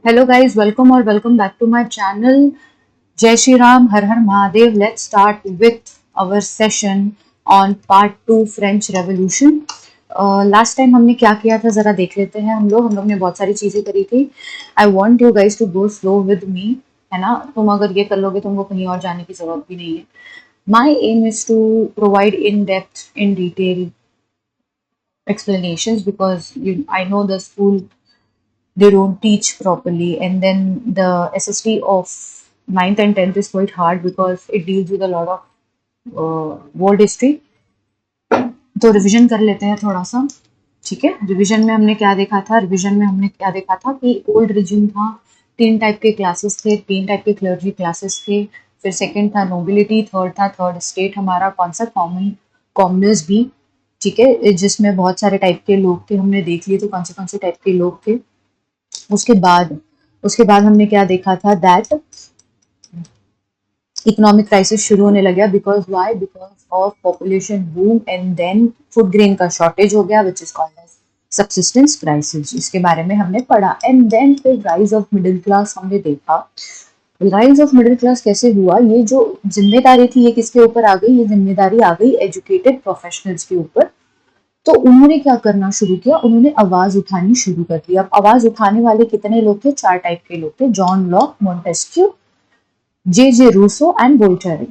Hello guys, welcome or welcome back to my channel. Jai Shri Ram, Har Har Mahadev. Let's start with our session on part 2 French Revolution. Last time हमने क्या किया था जरा देख लेते हैं हम लोग ने बहुत सारी चीजें करी थी. I want you guys to go slow with me, है ना. तुम अगर ये कर लोगे तुमको कहीं और जाने की जरूरत भी नहीं है. My aim is to provide in depth in detail explanations because I know the school they don't teach properly, and then the SST of 9th and 10th is quite hard because it deals with a lot of world history. तो revision कर लेते हैं थोड़ा सा. ठीक है, revision में हमने क्या देखा था कि ओल्ड रिजिम था, 3 टाइप के क्लासेस थे, 3 टाइप के क्लर्जी क्लासेस थे. फिर सेकंड था नोबिलिटी, थर्ड था थर्ड स्टेट हमारा, कौन सा कॉमनर्स भी. ठीक है, जिसमें बहुत सारे टाइप के लोग थे, हमने देख लिए थे कौन से टाइप के लोग थे. उसके बाद हमने क्या देखा था, दैट इकोनॉमिक क्राइसिस शुरू होने लगा. Because of population boom and then food grain का शॉर्टेज हो गया, which is called as subsistence crisis. इसके बारे में हमने पढ़ा. एंड देन फिर राइज ऑफ मिडिल क्लास हमने देखा. राइज ऑफ मिडिल क्लास कैसे हुआ, ये जो जिम्मेदारी थी ये किसके ऊपर आ गई, ये जिम्मेदारी आ गई एजुकेटेड प्रोफेशनल्स के ऊपर. तो उन्होंने क्या करना शुरू किया, उन्होंने आवाज उठानी शुरू कर दी. अब आवाज उठाने वाले कितने लोग थे, 4 टाइप के लोग थे, John Locke, Montesquieu, J Rousseau and Voltaire.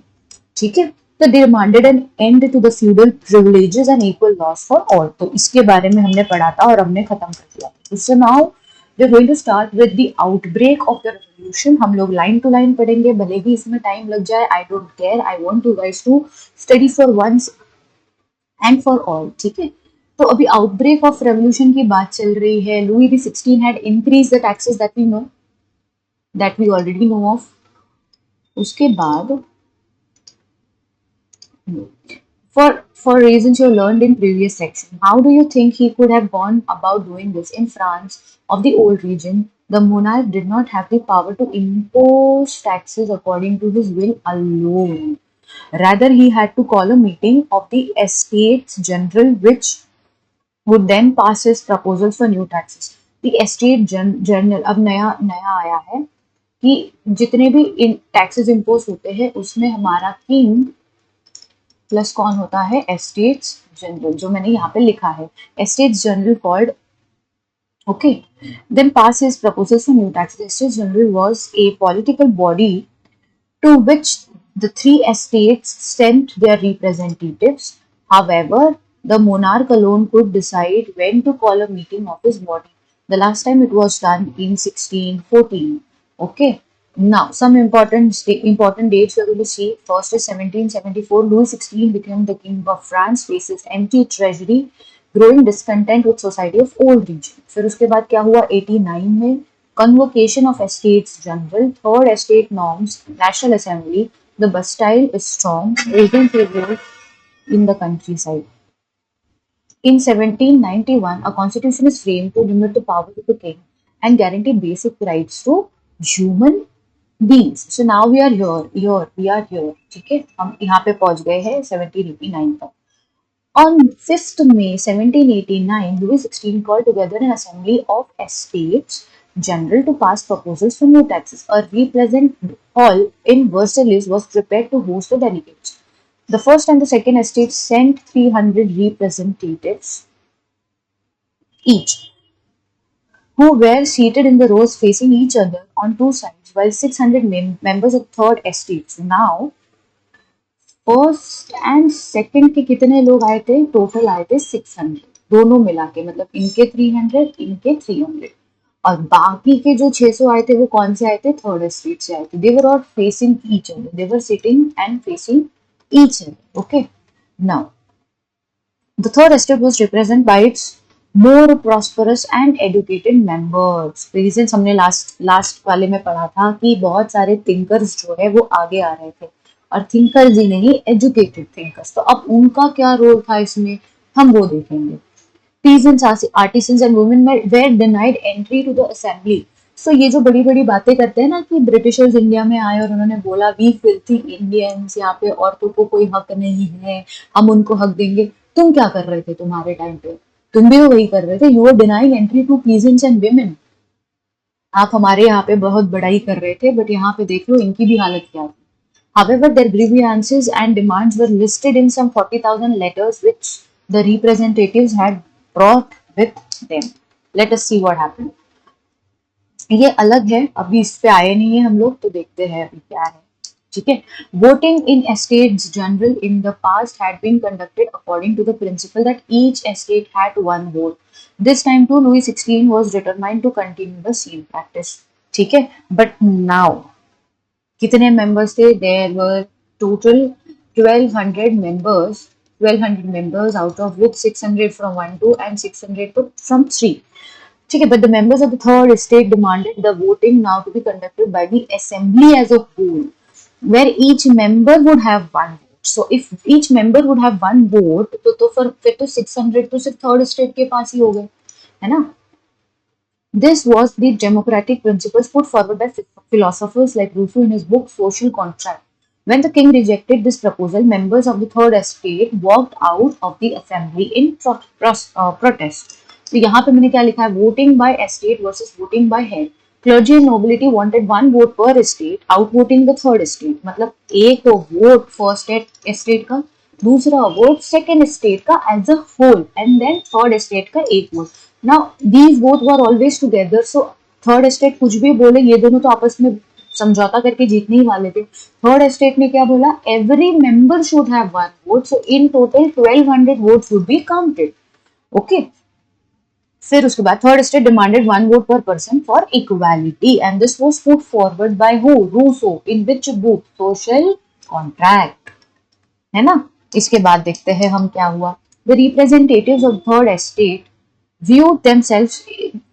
ठीक है, तो they demanded an end to the feudal privileges and equal laws for all. तो इसके बारे में हमने पढ़ा था और हमने खत्म कर दिया. So now we are going to start with the outbreak of the revolution. हम लोग लाइन टू लाइन पढ़ेंगे, भले ही इसमें टाइम लग जाए, I don't care. I want you guys to study for once and for all. ठीक है, तो अभी आउटब्रेक ऑफ रेवोल्यूशन की बात चल रही है. Louis the 16 had increase the taxes that we already know of. उसके बाद for reasons you learned in previous section, how do you think he could have gone about doing this? In France of the old region, the monarch did not have the power to impose taxes according to his will alone. Rather, he had to call a meeting of the Estates General, which would then pass his proposals for new taxes. The Estate General अब नया नया आया है कि जितने भी taxes impose होते हैं उसमें हमारा किंग प्लस कौन होता है, एस्टेट्स जनरल, जो मैंने यहाँ पे लिखा है, estates general called. Okay, then pass his proposals for new taxes. Estates general was a political body to which the 3 estates sent their representatives. However, the monarch alone could decide when to call a meeting of his body. The last time it was done in 1614. Okay. Now, some important dates we are going to see. First is 1774. Louis XVI became the king of France. Faces empty treasury, growing discontent with society of old region. फिर उसके बाद क्या हुआ, 89 में Convocation of Estates General, Third Estate Norms, National Assembly. The Bastille is strong, raising revolt in the countryside. In 1791, a constitution is framed to limit the powers of the king and guarantee basic rights to human beings. So now we are here. ठीक है, हम यहाँ पे पहुंच गए हैं 1789 तक. On 5th May 1789, Louis XVI called together an assembly of estates general to pass proposals for new taxes. A represent hall in Versailles was prepared to host the delegates. The first and the second estates sent 300 representatives each, who were seated in the rows facing each other on 2 sides, while 600 members of third estates. Now, first and second के कितने लोग आए थे, total आए थे 600 दोनों मिला के, मतलब इनके 300 इनके 300, और बाकी के जो 600 आए थे वो कौन से आए थे, थर्ड एस्टेट से आए थे. They were all facing each other, they were sitting and facing each other. Okay, now the third estate was represent by its more prosperous and educated members. Reasons हमने लास्ट वाले में पढ़ा था कि बहुत सारे थिंकर्स जो है वो आगे आ रहे थे, और थिंकर्स ही नहीं, एजुकेटेड थिंकर्स. तो अब उनका क्या रोल था इसमें, हम वो देखेंगे. Peasants, artisans and women were denied entry to the assembly. So ये जो बड़ी बड़ी बातें करते हैं ना कि ब्रिटिशर्स इंडिया में आए और उन्होंने बोला वी फिल्थी इंडियंस, यहाँ पे औरतों को कोई हक नहीं है, हम उनको हक देंगे. तुम क्या कर रहे थे तुम्हारे टाइम पे, तुम भी तो वही कर रहे थे. You were denying entry to peasants and women. आप हमारे यहाँ पे बहुत बड़ाई कर रहे थे, बट यहाँ पे देख लो इनकी भी हालत क्या थी. However, their grievances and demands were listed in some 40,000 letters which the representatives had brought with them. Let us see what happened. ये अलग है, अभी इस पे आए नहीं है हम लोग, तो देखते हैं अभी क्या है. ठीक है. Voting in estates general in the past had been conducted according to the principle that each estate had one vote. This time too Louis XVI was determined to continue the same practice. ठीक है. But now कितने members थे? There were total 1200 members, 1200 members, out of which 600 from 1 2 and 600 from 3. ठीक है. But the members of the third estate demanded the voting now to be conducted by the assembly as a whole, where each member would have one vote. So if each member would have one vote, तो फिर तो 600 तो सिर्फ third estate के पास ही हो गए, है ना. This was the democratic principles put forward by philosophers like Rousseau in his book Social Contract. When the king rejected this proposal, members of the third estate walked out of the assembly in protest. तो यहाँ पे मैंने क्या लिखा है? Voting by estate versus voting by head. Clergy and nobility wanted one vote per estate, outvoting the third estate. मतलब एक तो वोट फर्स्ट estate का, दूसरा वोट सेकेंड estate का as a whole, and then third estate का एक vote. Now these both were always together, so third estate कुछ भी बोले, ये दोनों तो आपस में समझौता करके जीतने ही वाले थे. थर्ड estate ने क्या बोला? Every member should have one vote, so in total 1200 votes would be counted. Okay. फिर उसके बाद third estate demanded one vote per person for equality, and this was put forward by who? Rousseau. In which book? Social Contract. है ना. इसके बाद देखते हैं हम क्या हुआ. The representatives of third estate viewed themselves.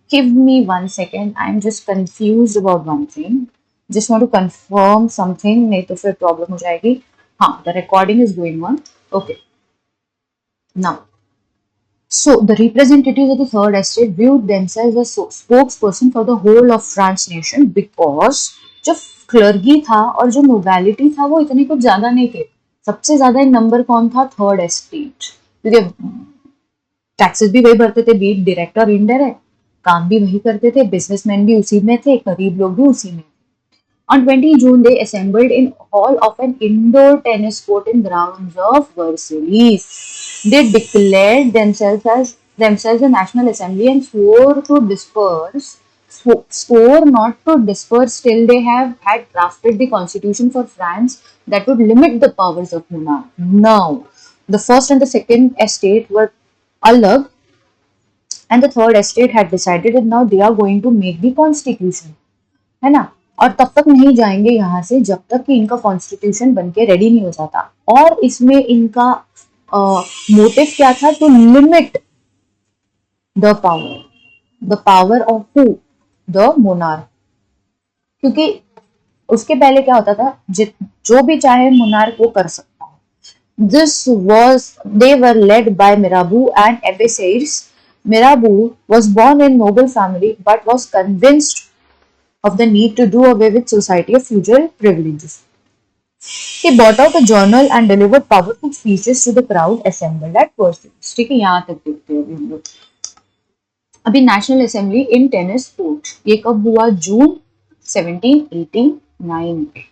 Give me 1 second. I'm just confused about one thing. Just want to confirm something. नहीं तो फिर प्रॉब्लम हो जाएगी. हाँ, the recording is going on. Okay. Now, so the representatives of the third estate viewed themselves as spokesperson for the whole of France nation, because जो clergy था और जो नोबैलिटी था वो इतने कुछ ज्यादा नहीं थे. सबसे ज्यादा इन नंबर कौन था? Third estate. क्योंकि टैक्सेस भी वही भरते थे, बीट डायरेक्ट और इनडायरेक्ट, काम भी वही करते थे, बिजनेसमैन भी उसी में थे, गरीब लोग भी उसी में थे. On 20 June, they assembled in hall of an indoor tennis court in grounds of Versailles. They declared themselves a national assembly and swore not to disperse till they had drafted the constitution for France that would limit the powers of monarch. Now, the first and the second estate were alag, and the third estate had decided that now they are going to make the constitution, है ना. और तब तक नहीं जाएंगे यहाँ से जब तक कि इनका कॉन्स्टिट्यूशन बनके रेडी नहीं हो जाता. और इसमें इनका मोटिव क्या था? To limit the power of who? The monarch. क्योंकि उसके पहले क्या होता था? जो भी चाहे मोनार्क वो कर सकता है. They were led by Mirabeau and Abbé. Mirabeau was born in noble family but was convinced of the need to do away with society of feudal privileges. He brought out a journal and delivered powerful speeches to the crowd assembled at Versailles. ठीक है, यहाँ तक देखते हैं अभी हम लोग. अभी national assembly in tennis court, ये कब हुआ? जून 1789 पे.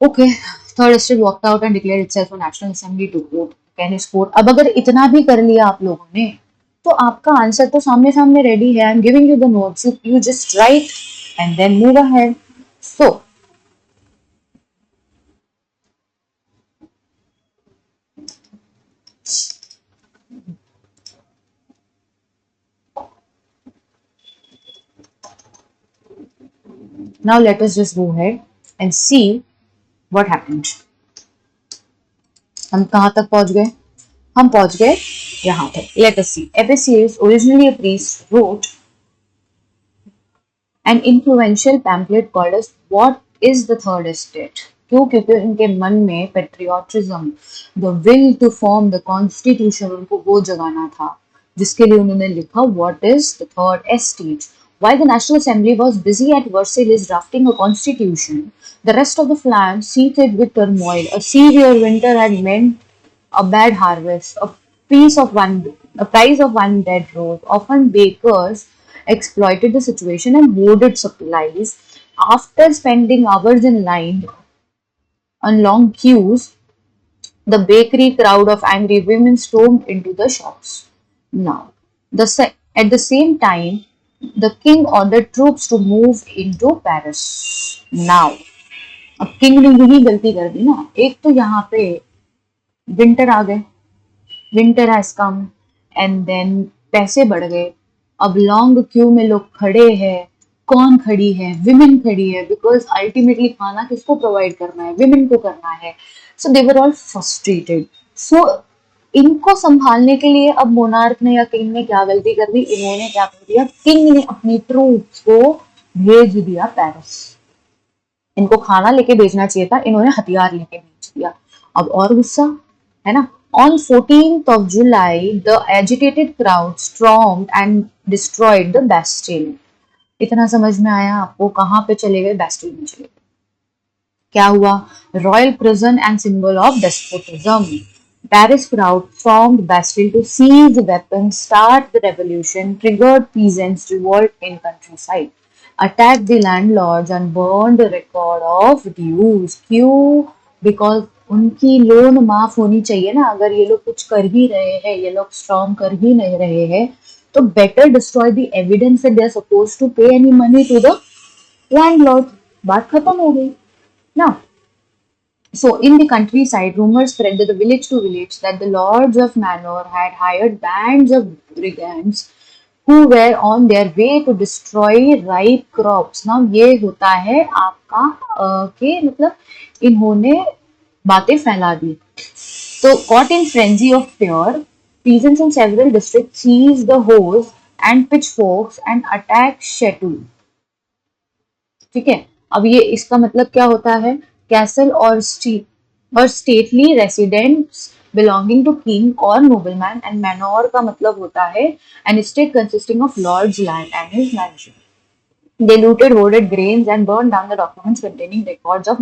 Okay. Third estate walked out and declared itself a national assembly to vote tennis court. अब अगर इतना भी कर लिया आप लोगों ने, तो आपका आंसर तो सामने सामने रेडी है. I am giving you the notes, you just right and then move ahead. So, now let us just go ahead and see what happened. हम कहाँ तक पहुंच गए? हम पहुंच गए यहाँ तक. Let us see. Epicurus, originally a priest, wrote an influential pamphlet called as What is the Third Estate? क्यों? क्योंकि उनके मन में patriotism, the will to form the constitution, उनको वो जगाना था, जिसके लिए उन्होंने लिखा What is the Third Estate? While the National Assembly was busy at Versailles drafting a constitution, the rest of the France seethed with turmoil. A severe winter had meant a bad harvest, a price of one dead rose. Often bakers exploited the situation and hoarded supplies. After spending hours in line on long queues, the bakery crowd of angry women stormed into the shops. Now, at the same time, the king ordered troops to move into Paris. Now, अब king ने यही गलती कर दी ना, एक तो यहाँ पे विंटर आ गए, winter has come, and then पैसे बढ़ गए, अब लॉन्ग क्यू में लोग खड़े हैं, कौन खड़ी है, विमेन खड़ी है, बिकॉज अल्टीमेटली खाना किसको प्रोवाइड करना है, विमेन को करना है. सो दे वर ऑल फ्रस्ट्रेटेड. सो इनको संभालने के लिए अब मोनार्क ने या किंग ने क्या गलती कर दी, इन्होंने क्या कर दिया, किंग ने अपनी ट्रूप्स को भेज दिया पेरिस. इनको खाना लेके भेजना चाहिए था, इन्होंने हथियार लेके भेज दिया. अब और गुस्सा है ना. On 14th of July, the agitated crowd stormed and destroyed the Bastille. इतना समझ में आया आपको, कहाँ पे चले गए, बेस्टिल में चले गए. क्या हुआ, royal prison and symbol of despotism. Paris crowd formed Bastille to seize weapons, start the revolution, triggered peasants' revolt in countryside, attacked the landlords and burned the record of dues. क्यों? Because उनकी loan माफ होनी चाहिए ना. अगर ये लोग कुछ कर ही रहे हैं, ये लोग स्ट्रॉन्ग कर ही नहीं रहे हैं, तो better destroy the evidence that they are supposed to pay any money to the landlord. बात खत्म हो गई ना. So, in the countryside, rumors spread that the village to village that the lords of Manor had hired bands of brigands who were on their way to destroy ripe crops. Now, ये होता है आपका कि मतलब इन्होंने बातें फैला दी. So, caught in frenzy of fear, peasants in several districts seized the hoes and pitchforks and attacked Chetu. ठीक है. अब ये इसका मतलब क्या होता है, कैसल और stately residents belonging to king और नोबलमैन, एंड मैनोर का मतलब होता है an estate consisting of lord's land and his mansion. They looted, hoarded grains, and burned down the documents containing records of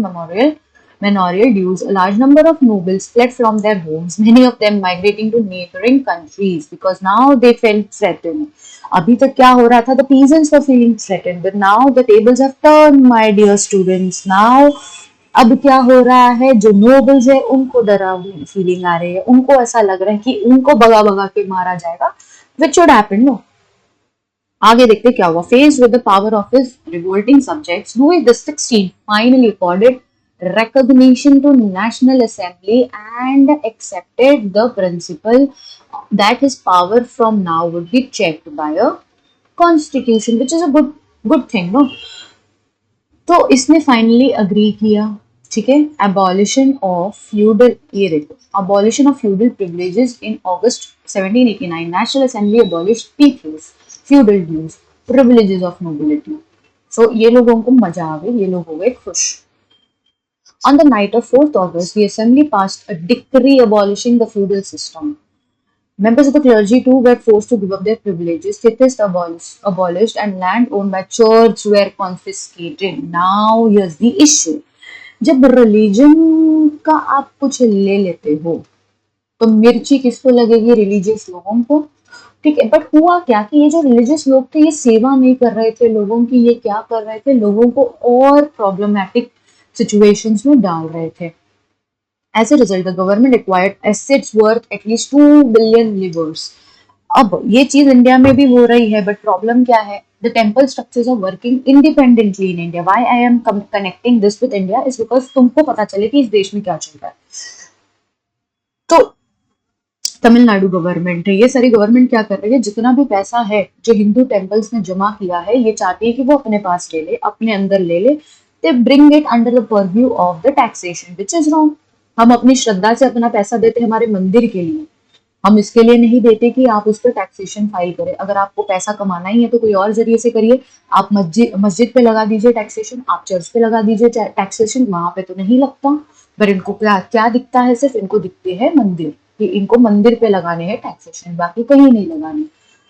manorial dues. A large number of nobles fled from their homes, many of them migrating to neighboring countries because now they felt threatened. अभी तक क्या हो रहा था, the peasants were feeling threatened, but now the tables have turned, my dear students. Now अब क्या हो रहा है, जो नोबल्स है उनको डरावनी फीलिंग आ रही है, उनको ऐसा लग रहा है कि उनको भगा भगा के मारा जाएगा, which should happen, no. आगे देखते क्या हुआ. Faced with the power of his revolting subjects, Louis XVI finally accorded recognition to National Assembly and accepted the principle that his power from now would be checked by a constitution, which is a good thing, no. तो इसने finally agree किया, ठीक है. Abolition of feudal, ये देखो, abolition of feudal privileges in August 1789. National assembly abolished peoples feudal dues, privileges of nobility. So ये लोगों को मजा आ गई, ये लोग हो गए खुश. On the night of 4th August, the assembly passed a decree abolishing the feudal system. Members of the clergy too were forced to give up their privileges. Theatres abolished and land owned by church were confiscated. Now here's the issue. जब religion का आप कुछ ले लेते हो तो मिर्ची किसको लगेगी, रिलीजियस लोगों को, ठीक है. बट हुआ क्या कि ये जो रिलीजियस लोग थे ये सेवा नहीं कर रहे थे लोगों की, ये क्या कर रहे थे, लोगों को और प्रॉब्लमेटिक सिचुएशंस में डाल रहे थे. As a result, the government acquired assets worth at least 2 billion livres. अब ये चीज इंडिया में भी हो रही है, बट प्रॉब्लम क्या है, the temple structures are working independently in India. Why I am connecting this with India is because तुमको पता चले कि इस देश में क्या चल रहा है. तो तमिलनाडु गवर्नमेंट है, ये सारी गवर्नमेंट क्या कर रही है, जितना भी पैसा है जो हिंदू टेम्पल्स ने जमा किया है, ये चाहती है कि वो अपने पास ले ले, अपने अंदर ले ले. They bring it under the purview of the taxation, which is wrong. हम अपनी श्रद्धा से अपना पैसा देते हमारे मंदिर के लिए, हम इसके लिए नहीं देते कि आप उस पर टैक्सेशन फाइल करें. अगर आपको पैसा कमाना ही है तो कोई और जरिए से करिए. आप मस्जिद पे लगा दीजिए टैक्सेशन, आप चर्च पे लगा दीजिए टैक्सेशन, वहां पे तो नहीं लगता. पर इनको क्या दिखता है, सिर्फ इनको दिखते हैं मंदिर, कि इनको मंदिर पे लगाने हैं टैक्सेशन, बाकी कहीं नहीं लगाने.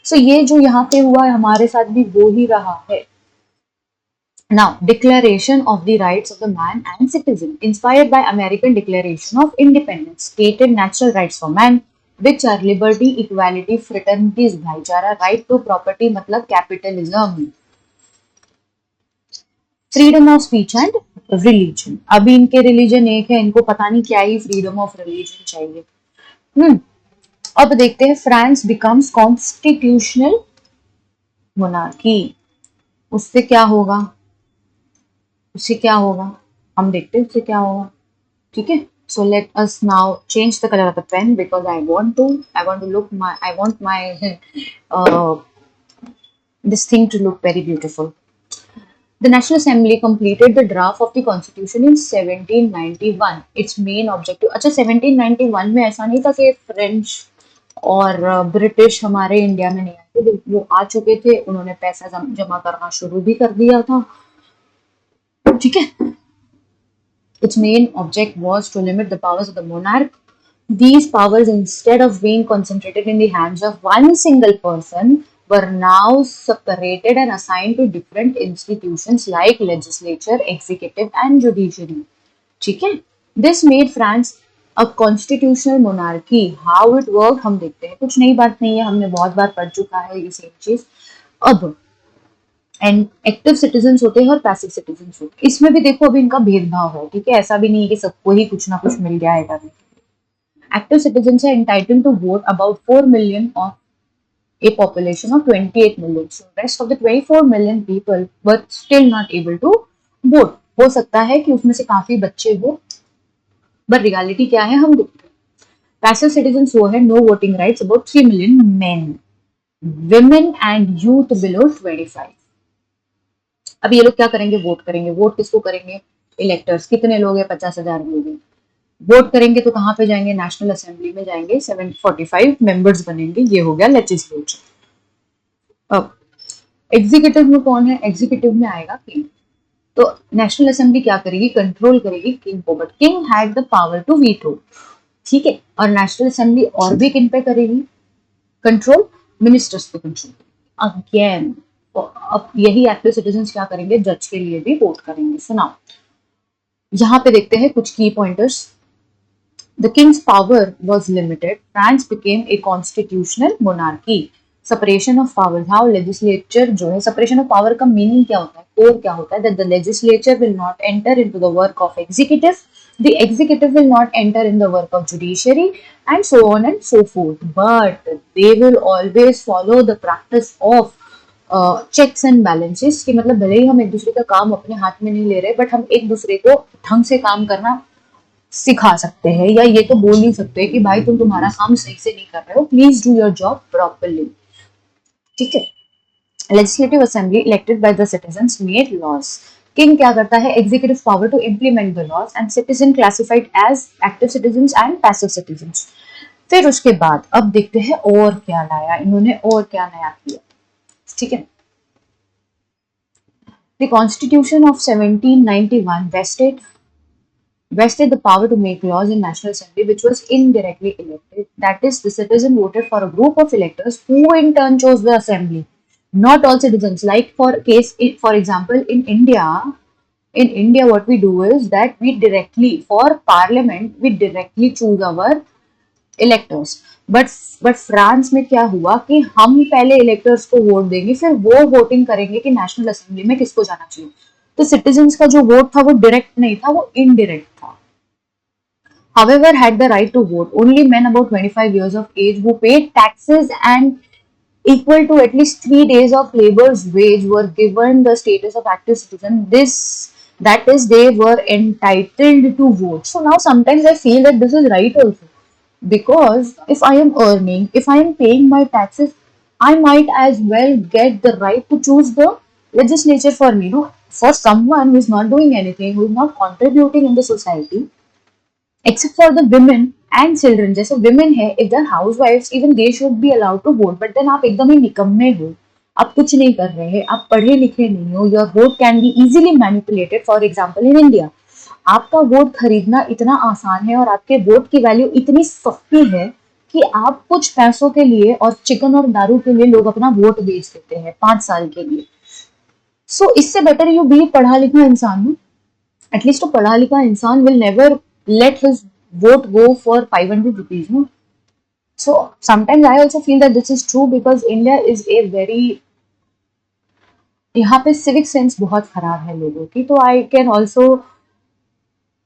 सो ये जो यहाँ पे हुआ है हमारे साथ भी वो ही रहा है. Now, Declaration of the Rights of the Man and Citizen, inspired by American Declaration of Independence, stated natural rights for man, which are liberty, equality, fraternities भाईचारा, राइट टू प्रॉपर्टी मतलब capitalism, freedom of speech and religion. अभी इनके religion एक है, इनको पता नहीं क्या ही फ्रीडम ऑफ रिलीजन चाहिए। हम्म अब देखते हैं फ्रांस बिकम्स कॉन्स्टिट्यूशनल मोनार्की। उससे क्या होगा, उससे क्या होगा, हम देखते हैं उससे क्या होगा। ठीक है, so let us now change the color of the pen because I want my uh, this thing to look very beautiful. The National Assembly completed the draft of the Constitution in 1791. Its main objective, अच्छा 1791 में ऐसा नहीं था कि French और British हमारे India में नहीं आए थे, वो आ चुके थे, उन्होंने पैसा जमा करना शुरू भी कर दिया था। ठीक है, its main object was to limit the powers of the monarch. These powers, instead of being concentrated in the hands of one single person, were now separated and assigned to different institutions like legislature, executive, and judiciary. ठीक है, this made France a constitutional monarchy. How it worked हम देखते हैं, कुछ नई बात नहीं है, हमने बहुत बार पढ़ चुका है ये सेम चीज। अब एंड एक्टिव सिटीजन्स होते हैं और पैसिव सिटीजन्स होते हैं, इसमें भी देखो अभी इनका भेदभाव है। ठीक है, ऐसा भी नहीं है कि सबको ही कुछ ना कुछ मिल जाएगा। Active citizens are entitled to vote about 4 million of a population of 28 million. So rest of the 24 million people were still not able to vote. हो सकता है कि उसमें से काफी बच्चे हो, बट रियलिटी क्या है हम देखते हैं। पैसिव सिटीजन्स वो है no voting rights about 3 million men, women and youth below 25. अब ये लोग क्या करेंगे, वोट करेंगे। वोट किसको करेंगे, इलेक्टर्स। कितने लोग हैं, 50,000 लोग हैं। वोट करेंगे तो कहाँ पे जाएंगे, नेशनल असेंबली में जाएंगे, 745 मेंबर्स बनेंगे। ये हो गया लेजिस्लेचर। अब एग्जीक्यूटिव में कौन है, एग्जीक्यूटिव में आएगा किंग। तो नेशनल असेंबली क्या करेगी, कंट्रोल करेगी किंग को, but king had the power to veto. ठीक है, और नेशनल असेंबली और भी किन पे करेगी कंट्रोल, मिनिस्टर्स पे कंट्रोल अगेन। तो अब यही एक्टिव सिटीजन्स क्या करेंगे, जज के लिए भी वोट करेंगे। सुनाओ, यहाँ पे देखते हैं कुछ की pointers. The king's power was limited. France became a constitutional monarchy. Separation of powers. How legislature जो है, separation of power का meaning क्या होता है, core क्या होता है, that the legislature will not enter into the work of executive, the executive will not enter in the work of judiciary, and so on and so forth. But they will always follow the practice of checks and balances, कि मतलब भले ही हम एक दूसरे का काम अपने हाथ में नहीं ले रहे, बट हम एक दूसरे को ढंग से काम करना सिखा सकते हैं, या ये तो बोल नहीं सकते कि भाई तुम तुम्हारा काम सही से नहीं कर रहे हो, please do your job properly. ठीक है, legislative assembly elected by the citizens made laws. King क्या करता है, executive power to implement the laws and citizen classified as active citizens and passive citizens. फिर उसके बाद अब देखते हैं और क्या लाया इन्होंने, और क्या नया किया। ठीक है, the constitution of 1791 vested the power to make laws in National Assembly, which was indirectly elected. That is, the citizen voted for a group of electors who in turn chose the assembly. Not all citizens. Like for example, in India, what we do is that we directly, for parliament, we directly choose our electors. But France में क्या हुआ कि हम पहले electors को vote देंगे, फिर वो वोटिंग करेंगे कि नेशनल असेंबली में किसको जाना चाहिए। तो सिटीजन्स का जो वोट था वो डायरेक्ट नहीं था, वो इनडायरेक्ट था। However, had the right to vote only men about 25 years of age who paid taxes and equal to at least 3 days of labor's wage were given the status of active citizen. That is, they were entitled to vote. So now sometimes I feel that this is right also, because if I am earning, if I am paying my taxes, I might as well get the right to choose the legislature for me. No, for someone who is not doing anything, who is not contributing in the society, except for the women and children. जैसे women है, if they're housewives, even they should be allowed to vote. But then आप एकदम ही निकम्मे हो, आप कुछ नहीं कर रहे हैं, आप पढ़े लिखे नहीं हो, your vote can be easily manipulated. For example, in India, आपका वोट खरीदना इतना आसान है और आपके वोट की वैल्यू इतनी सस्ती है कि आप कुछ पैसों के लिए और चिकन और दारू के लिए लोग अपना वोट बेच देते हैं 5 साल के लिए। सो इससे बेटर यू बी पढ़ा लिखा इंसान हो, एटलीस्ट तो पढ़ा लिखा इंसान will never let his vote go for 500 rupees. No? So sometimes I also feel that this is true because India is a very, यहाँ पे सिविक सेंस बहुत खराब है लोगों की, तो I can also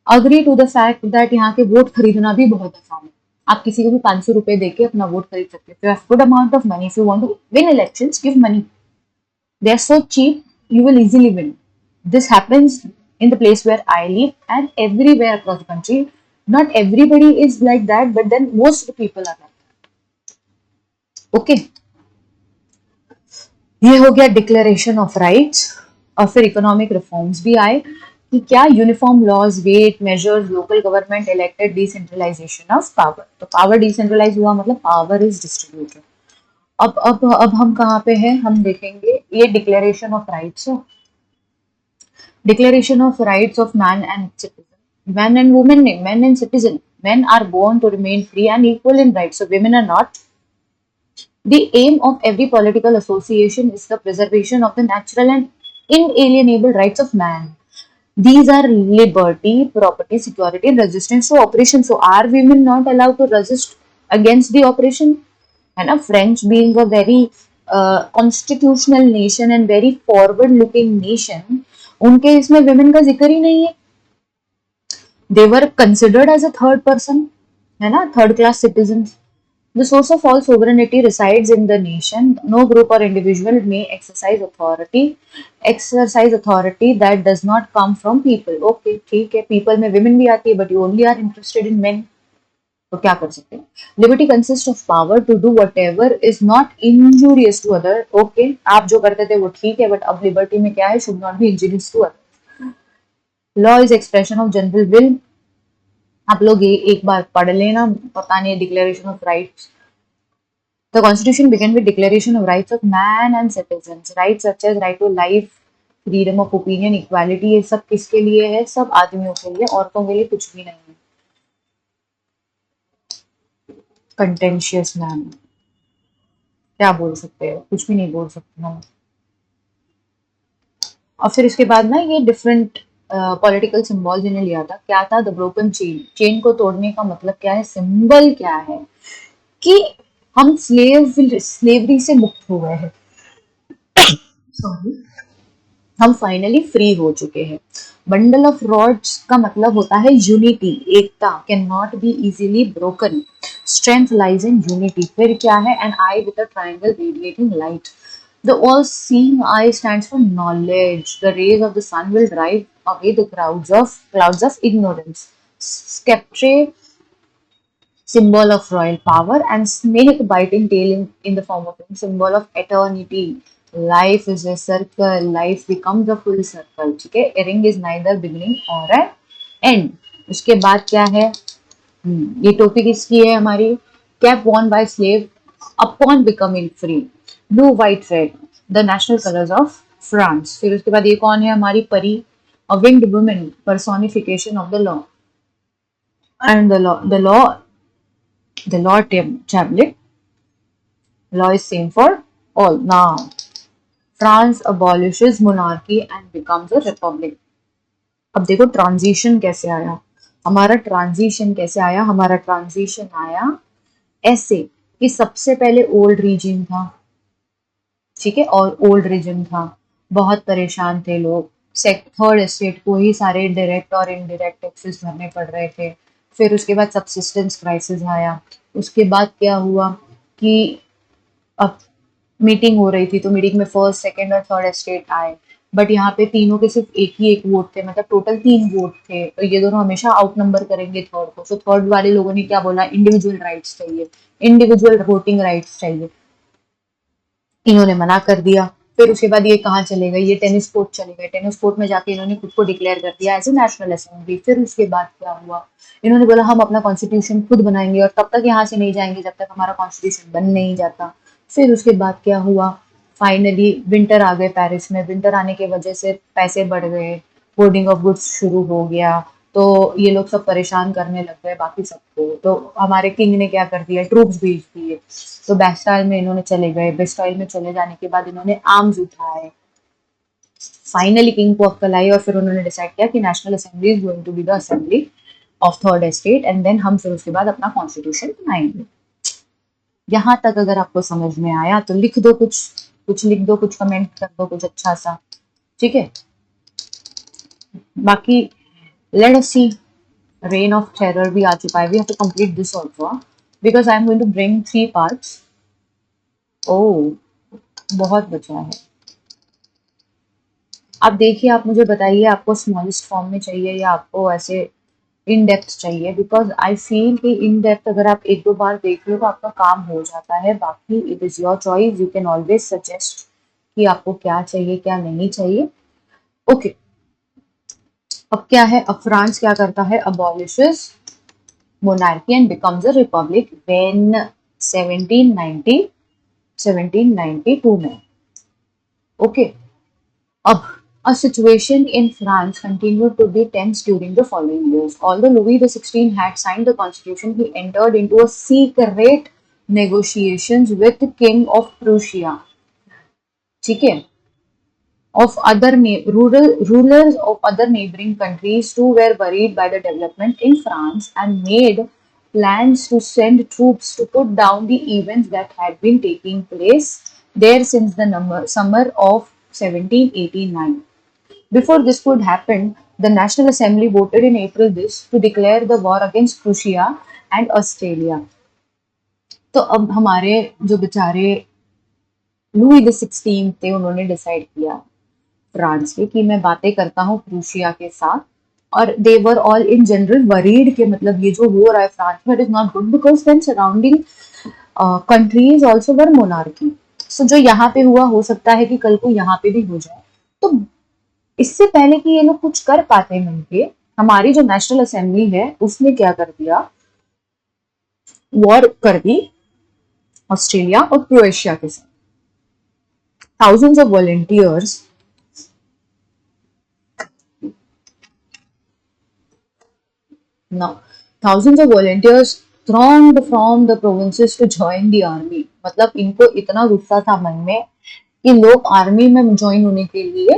agree to the fact that यहाँ के वोट खरीदना भी बहुत आसान है। आप किसी को भी 500 रुपए देके अपना वोट खरीद सकते हो। If good amount of money, if you want to win elections, give money. They are so cheap, you will easily win. This happens in the place where I live and everywhere across the country. Not everybody is like that, but then most of the people are like that. Okay, ये हो गया declaration of rights. और फिर economic reforms भी आए कि क्या uniform laws, weight measures, local government elected, decentralisation of power. तो पावर डिसेंट्रलाइज हुआ मतलब पावर इज डिस्ट्रीब्यूटेड। अब हम कहाँ पे हैं, हम देखेंगे ये डिक्लेरेशन ऑफ राइट्स है। Declaration of Rights of Man and Citizen. Man and woman, men and citizen. Men are born to remain free and equal in rights, so women are not. The aim of every political association is the preservation of the natural and inalienable rights of man. These are liberty, property, security, and resistance to oppression. So, are women not allowed to resist against the oppression? And French being a very constitutional nation and very forward-looking nation, उनके इसमें women का जिक्र ही नहीं है। They were considered as a third person, है ना, third class citizens. The source of all sovereignty resides in the nation. No group or individual may exercise authority that does not come from people. Okay, ठीक है, people में women भी आती है, but you only are interested in men. तो क्या कर सकते हैं? Liberty consists of power to do whatever is not injurious to other. Okay, आप जो करते थे वो ठीक है, but अब liberty में क्या है? Should not be injurious to others. Law is expression of general will. आप लोग ये एक बार पढ़ लेना, पता नहीं declaration of rights. The Constitution began with Declaration of Rights of Man and Citizens. Rights such as right to life, freedom of opinion, equality, ये सब किसके लिए है? सब आदमियों के लिए, औरतों के लिए कुछ भी नहीं है। कंटेंशियस मैन, क्या बोल सकते हैं? कुछ भी नहीं बोल सकते हम। और फिर इसके बाद ना ये डिफरेंट पॉलिटिकल सिंबल्स इन्हें लिया था। क्या था? The broken chain. चेन को तोड़ने का मतलब क्या है? सिंबल क्या है कि हम स्लेवरी से मुक्त हो गए हैं। सॉरी, हम फाइनली फ्री हो चुके हैं। बंडल ऑफ रॉड्स का मतलब होता है यूनिटी, एकता, can not be easily broken. Strength lies in unity. फिर क्या है? An eye with a triangle radiating light. The all-seeing eye stands for knowledge. The rays of the sun will drive away the clouds of ignorance. Sceptre, symbol of royal power, and snake biting tail in the form of a symbol of eternity. Life is a circle. Life becomes a full circle. ठीक है? A ring is neither beginning or an end. उसके बाद क्या है? ये topic इसकी है हमारी। Cap worn by slave upon becoming free. Blue, white, red, the national colors of France. फिर उसके बाद ये कौन है? हमारी परी, a winged woman, personification of the law. And the law tablet. Law is same for all. Now, France abolishes monarchy and becomes a republic. अब देखो ट्रांजिशन कैसे आया। हमारा ट्रांजिशन कैसे आया? हमारा ट्रांजिशन आया ऐसे कि सबसे पहले ओल्ड रीजन था, ठीक है, और ओल्ड रीजन था, बहुत परेशान थे लोग। थर्ड एस्टेट को ही सारे डायरेक्ट और इनडायरेक्ट टैक्सेस भरने पड़ रहे थे। फिर उसके बाद सब्सिस्टेंस क्राइसिस आया। उसके बाद क्या हुआ कि अब मीटिंग हो रही थी, तो मीटिंग में फर्स्ट, सेकंड और थर्ड एस्टेट आए, बट यहाँ पे तीनों के सिर्फ एक ही एक वोट थे, मतलब टोटल 3 वोट थे, तो ये दोनों हमेशा आउट नंबर करेंगे थर्ड को। तो थर्ड वाले लोगों ने क्या बोला? इंडिविजुअल राइट्स चाहिए, इंडिविजुअल वोटिंग राइट्स चाहिए। इन्होंने मना कर दिया। फिर उसके बाद ये कहाँ चले गए? ये टेनिस कोर्ट चले गए। टेनिस कोर्ट में जाके इन्होंने खुद को डिक्लेयर कर दिया एज ए नेशनल असेंबली। फिर उसके बाद क्या हुआ? इन्होंने बोला हम अपना कॉन्स्टिट्यूशन खुद बनाएंगे, और तब तक यहाँ से नहीं जाएंगे जब तक हमारा कॉन्स्टिट्यूशन बन नहीं जाता। फिर उसके बाद क्या हुआ? फाइनली विंटर आ गए पेरिस में। विंटर आने की वजह से पैसे बढ़ गए, होर्डिंग ऑफ गुड्स शुरू हो गया, तो ये लोग सब परेशान करने लग गए बाकी सबको। तो हमारे किंग ने क्या कर दिया? ट्रूप्स भेज दिए। तो बेस्टाइल में इन्होंने चले गए। बेस्टाइल में चले जाने के बाद इन्होंने आर्म्स उठाए। फाइनली किंग को अक्ल आई और फिर उन्होंने डिसाइड किया कि national assembly is going to be the assembly of third estate, and then हम फिर उसके बाद अपना कॉन्स्टिट्यूशन बनाएंगे। यहाँ तक अगर आपको समझ में आया तो लिख दो, कुछ कुछ लिख दो, कुछ कमेंट कर दो, कुछ अच्छा सा, ठीक है। बाकी let us see, reign of terror भी आ चुका है, we have to complete this also because I am going to bring 3 parts. Oh, बहुत बचा है। आप देखिए, आप मुझे बताइए आपको स्मॉलेस्ट फॉर्म में चाहिए या आपको ऐसे इन डेप्थ चाहिए, बिकॉज आई फील कि इन डेप्थ अगर आप एक दो बार देख लो तो आपका काम हो जाता है। बाकी it is your choice, you can always suggest कि आपको क्या चाहिए क्या नहीं चाहिए। ओके, अब क्या है, अब फ्रांस क्या करता है, अबॉलिशेस monarchy and becomes a republic when 1790 1792 में। ओके, अब a situation in France continued to be tense during the following years. Although Louis XVI had signed the constitution, he entered into a secret negotiations with the King of Prussia. ठीक है, of other rulers of other neighboring countries too were worried by the development in France and made plans to send troops to put down the events that had been taking place there since the summer of 1789. Before this could happen, the National Assembly voted in April this to declare the war against Prussia and Australia. तो अब हमारे जो बेचारे Louis the 16 थे, उन्होंने decide किया France के कि मैं बातें करता हूँ प्रूशिया के साथ, और they were all in general worried के मतलब ये जो हो रहा है फ्रांस में, it is not good because then surrounding countries also were monarchy. So जो यहाँ पे हुआ हो सकता है कि कल को यहाँ पे भी हो जाए। तो इससे पहले कि ये लोग कुछ कर पाते मिलके, हमारी जो नेशनल असेंबली है उसने क्या कर दिया, वॉर कर दी ऑस्ट्रेलिया और क्रोएशिया के साथ। thousands of volunteers Now, thousands of volunteers thronged from the provinces to join the army. मतलब इनको इतना गुस्सा था मन में कि लोग आर्मी में ज्वाइन होने के लिए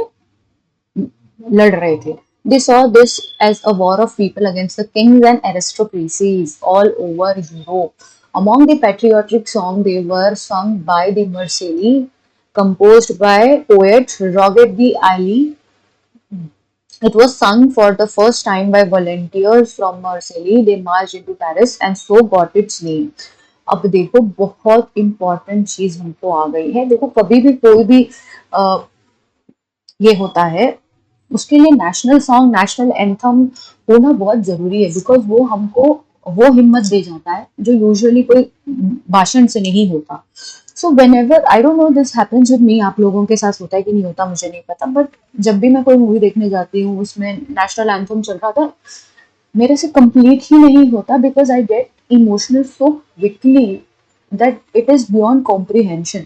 लड़ रहे थे। They saw this as a war of people against the kings and aristocracies all over Europe. Among the patriotic songs they were sung by the Marseillaise, composed by poet Roget de Ali. It was sung for the first time by volunteers from Marseille. They marched into Paris and so got its name. अब देखो बहुत important चीज हमको आ गई है। देखो कभी भी कोई भी आ, ये होता है, उसके लिए नेशनल सॉन्ग, नेशनल एंथम होना बहुत जरूरी है, बिकॉज वो हमको वो हिम्मत दे जाता है जो यूजुअली कोई भाषण से नहीं होता। So when ever, I don't know this happens with me, आप लोगों के साथ होता है कि नहीं होता मुझे नहीं पता, बट जब भी मैं कोई मूवी देखने जाती हूँ उसमें नेशनल एंथम चल रहा था, मेरे से कंप्लीट ही नहीं होता, because I get emotional so quickly that it is beyond comprehension.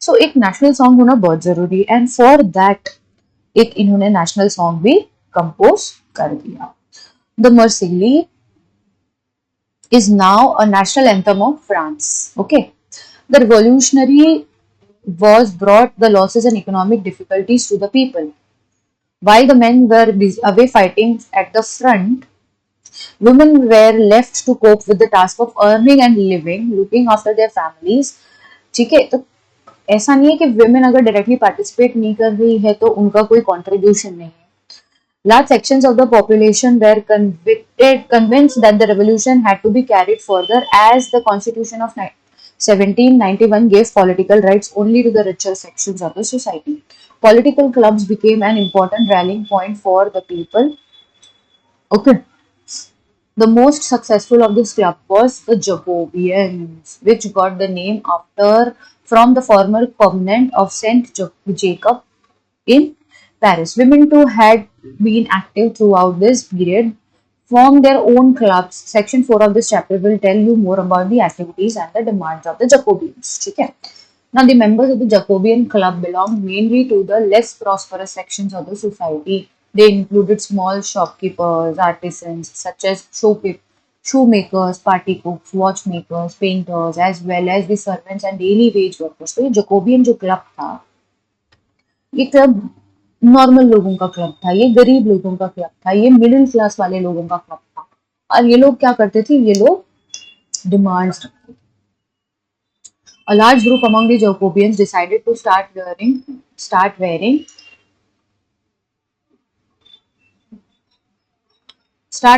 So एक नेशनल सॉन्ग होना बहुत जरूरी है, एंड फॉर दैट एक इन्होंने नेशनल सॉन्ग भी कंपोज कर दिया। The Marseillaise is now a national anthem of France. Okay, the revolutionary was brought the losses and economic difficulties to the people. While the men were away fighting at the front, women were left to cope with the task of earning and living, looking after their families. ठीक है, तो ऐसा नहीं है कि women अगर directly participate नहीं कर रही है तो उनका कोई कंट्रीब्यूशन नहीं है। Large sections of the population were convinced that the revolution had to be carried further, as the Constitution of 1791 gave political rights only to the richer sections of the society. Political clubs became an important rallying point for the people. Okay. The most successful of this club was the Jacobians, which got the name after from the former convent of Saint Jacob in Paris. Women too had been active throughout this period, formed their own clubs. Section 4 of this chapter will tell you more about the activities and the demands of the Jacobians. Okay? Now, the members of the Jacobean club belonged mainly to the less prosperous sections of the society. They included small shopkeepers, artisans such as shoemakers, party cooks, watchmakers, painters, as well as the servants and daily wage workers. तो ये Jacobean जो club था, ये club normal लोगों का club था, ये गरीब लोगों का क्लब था, ये मिडिल क्लास वाले लोगों का क्लब था। और ये लोग क्या करते थे, ये लोग डिमांड्स रखते थे। A large group among the Jacobians decided to start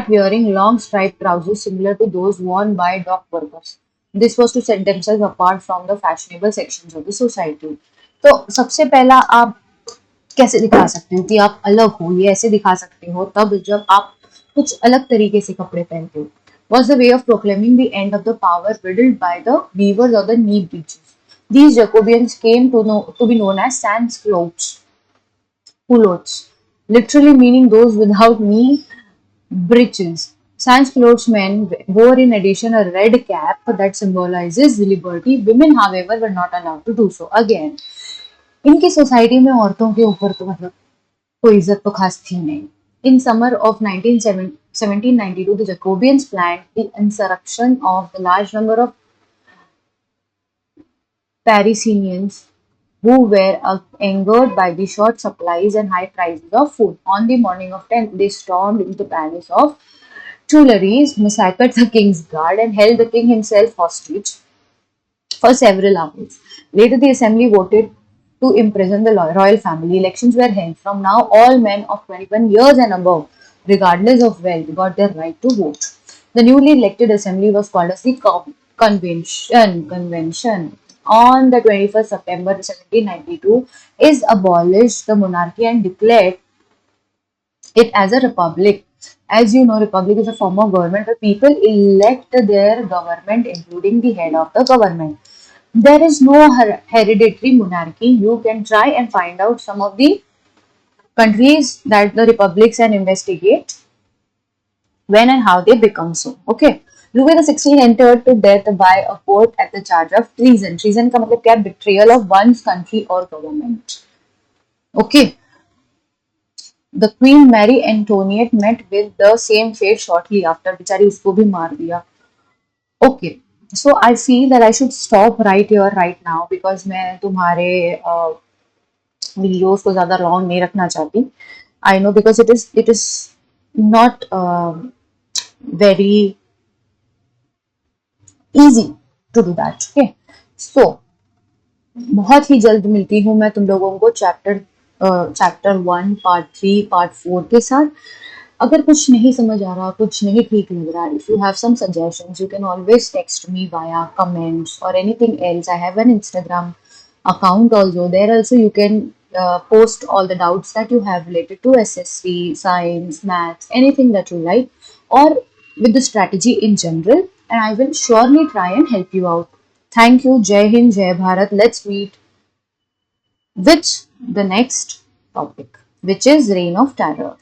wearing long striped trousers similar to those worn by dock workers. This was to set themselves apart from the fashionable sections of the society. तो सबसे पहला आप कैसे दिखा सकते हो कि आप अलग हो, ये ऐसे दिखा सकते हो तब जब आप कुछ अलग तरीके से कपड़े पहनते हो. Was the way of proclaiming the end of the power wielded by the weavers or the knee breeches. These Jacobians came to be known as sans culottes, literally meaning those without knee breeches. Sans-culottes men wore in addition a red cap that symbolizes liberty. Women, however, were not allowed to do so. Again, इनकी society में औरतों के ऊपर तो मतलब कोई इज्जत तो खास थी नहीं. In summer of 1792, the Jacobians planned the insurrection of the large number of Parisians who were angered by the short supplies and high prices of food. On the morning of 10th, they stormed into the palace of Tuileries, massacred the king's guard, and held the king himself hostage for several hours. Later, the assembly voted to imprison the royal family. Elections were held. From now, all men of 21 years and above, regardless of wealth, got their right to vote. The newly elected assembly was called as the Convention. On the 21st September 1792, is abolished the monarchy and declared it as a republic. As you know, republic is a form of government where people elect their government, including the head of the government. There is no hereditary monarchy. You can try and find out some of the countries that the republics and investigate when and how they become so. Okay. Louis the 16th entered to death by a court at the charge of treason. Treason का मतलब क्या? Betrayal of one's country or government. Okay. The Queen Mary Antoinette met with the same fate shortly after. बेचारी उसको भी मार दिया. Okay. So I feel that I should stop right here right now because मैं तुम्हारे videos को ज़्यादा long नहीं रखना चाहती. I know because it is not very easy to do that. Okay. So बहुत ही जल्द मिलती हूँ मैं तुम लोगों को चैप्टर 1 पार्ट 3 पार्ट 4 के साथ. अगर कुछ नहीं समझ आ रहा, कुछ नहीं ठीक लग रहा, if you have some suggestions you can always text me via comments और anything else. I have an Instagram account also. There also you can post all the doubts that you have related to SSC, science, maths, anything that you like, or with the strategy in general, and I will surely try and help you out. Thank you. Jai Hind, Jai Bharat. Let's meet with the next topic, which is Reign of Terror.